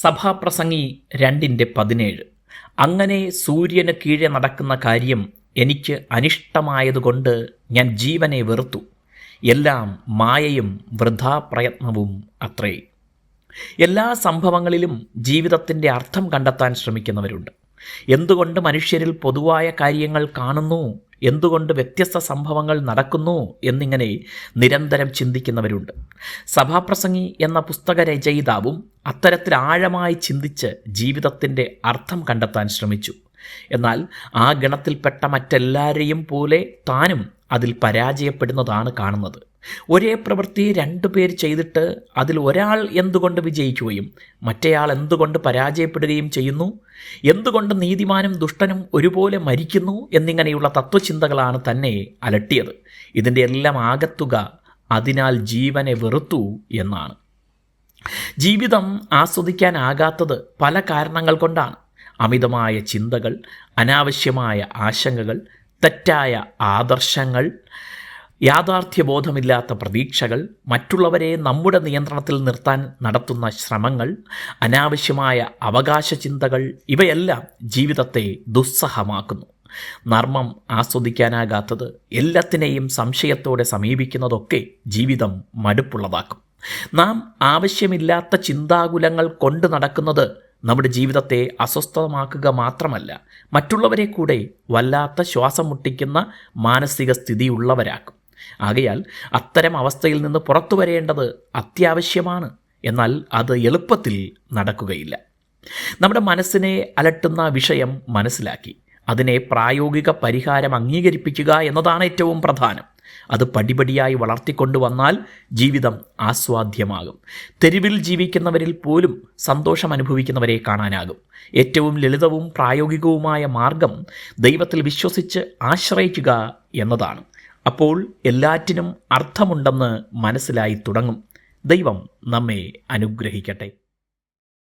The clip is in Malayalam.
സഭാപ്രസംഗി 2:17. അങ്ങനെ സൂര്യന് കീഴെ നടക്കുന്ന കാര്യം എനിക്ക് അനിഷ്ടമായതുകൊണ്ട് ഞാൻ ജീവനെ വെറുത്തു. എല്ലാം മായയും വൃഥാപ്രയത്നവും അത്രേ. എല്ലാ സംഭവങ്ങളിലും ജീവിതത്തിൻ്റെ അർത്ഥം കണ്ടെത്താൻ ശ്രമിക്കുന്നവരുണ്ട്. എന്തുകൊണ്ട് മനുഷ്യരിൽ പൊതുവായ കാര്യങ്ങൾ കാണുന്നു, എന്തുകൊണ്ട് വ്യത്യസ്ത സംഭവങ്ങൾ നടക്കുന്നു എന്നിങ്ങനെ നിരന്തരം ചിന്തിക്കുന്നവരുണ്ട്. സഭാപ്രസംഗി എന്ന പുസ്തക രചയിതാവും അത്തരത്തിൽ ആഴമായി ചിന്തിച്ച് ജീവിതത്തിൻ്റെ അർത്ഥം കണ്ടെത്താൻ ശ്രമിച്ചു. എന്നാൽ ആ ഗണത്തിൽപ്പെട്ട മറ്റെല്ലാവരെയും പോലെ താനും അതിൽ പരാജയപ്പെടുന്നതാണ് കാണുന്നത്. ഒരേ പ്രവൃത്തി 2 പേർ ചെയ്തിട്ട് അതിൽ ഒരാൾ എന്തുകൊണ്ട് വിജയിക്കുകയും മറ്റേയാൾ എന്തുകൊണ്ട് പരാജയപ്പെടുകയും ചെയ്യുന്നു, എന്തുകൊണ്ട് നീതിമാനും ദുഷ്ടനും ഒരുപോലെ മരിക്കുന്നു എന്നിങ്ങനെയുള്ള തത്വചിന്തകളാണ് തന്നെ അലട്ടിയത്. ഇതിൻ്റെ എല്ലാം ആകത്തുക അതിനാൽ ജീവനെ വെറുത്തു എന്നാണ്. ജീവിതം ആസ്വദിക്കാനാകാത്തത് പല കാരണങ്ങൾ കൊണ്ടാണ്. അമിതമായ ചിന്തകൾ, അനാവശ്യമായ ആശങ്കകൾ, തെറ്റായ ആദർശങ്ങൾ, യാഥാർത്ഥ്യബോധമില്ലാത്ത പ്രതീക്ഷകൾ, മറ്റുള്ളവരെ നമ്മുടെ നിയന്ത്രണത്തിൽ നിർത്താൻ നടത്തുന്ന ശ്രമങ്ങൾ, അനാവശ്യമായ അവകാശ ചിന്തകൾ, ഇവയെല്ലാം ജീവിതത്തെ ദുസ്സഹമാക്കുന്നു. നർമ്മം ആസ്വദിക്കാനാകാത്തത്, എല്ലാത്തിനെയും സംശയത്തോടെ സമീപിക്കുന്നതൊക്കെ ജീവിതം മടുപ്പുള്ളതാക്കും. നാം ആവശ്യമില്ലാത്ത ചിന്താകുലങ്ങൾ കൊണ്ട് നടക്കുന്നത് നമ്മുടെ ജീവിതത്തെ അസ്വസ്ഥമാക്കുക മാത്രമല്ല, മറ്റുള്ളവരെ കൂടെ വല്ലാത്ത ശ്വാസം മുട്ടിക്കുന്ന മാനസിക സ്ഥിതിയുള്ളവരാക്കും. ആകയാൽ അത്തരം അവസ്ഥയിൽ നിന്ന് പുറത്തു വരേണ്ടത് അത്യാവശ്യമാണ്. എന്നാൽ അത് എളുപ്പത്തിൽ നടക്കുകയില്ല. നമ്മുടെ മനസ്സിനെ അലട്ടുന്ന വിഷയം മനസ്സിലാക്കി അതിനെ പ്രായോഗിക പരിഹാരം അംഗീകരിപ്പിക്കുക എന്നതാണ് ഏറ്റവും പ്രധാനം. അത് പടിപടിയായി വളർത്തിക്കൊണ്ടുവന്നാൽ ജീവിതം ആസ്വാദ്യമാകും. തെരുവിൽ ജീവിക്കുന്നവരിൽ പോലും സന്തോഷം അനുഭവിക്കുന്നവരെ കാണാനാകും. ഏറ്റവും ലളിതവും പ്രായോഗികവുമായ മാർഗം ദൈവത്തിൽ വിശ്വസിച്ച് ആശ്രയിക്കുക എന്നതാണ്. അപ്പോൾ എല്ലാറ്റിനും അർത്ഥമുണ്ടെന്ന് മനസ്സിലായി തുടങ്ങും. ദൈവം നമ്മെ അനുഗ്രഹിക്കട്ടെ.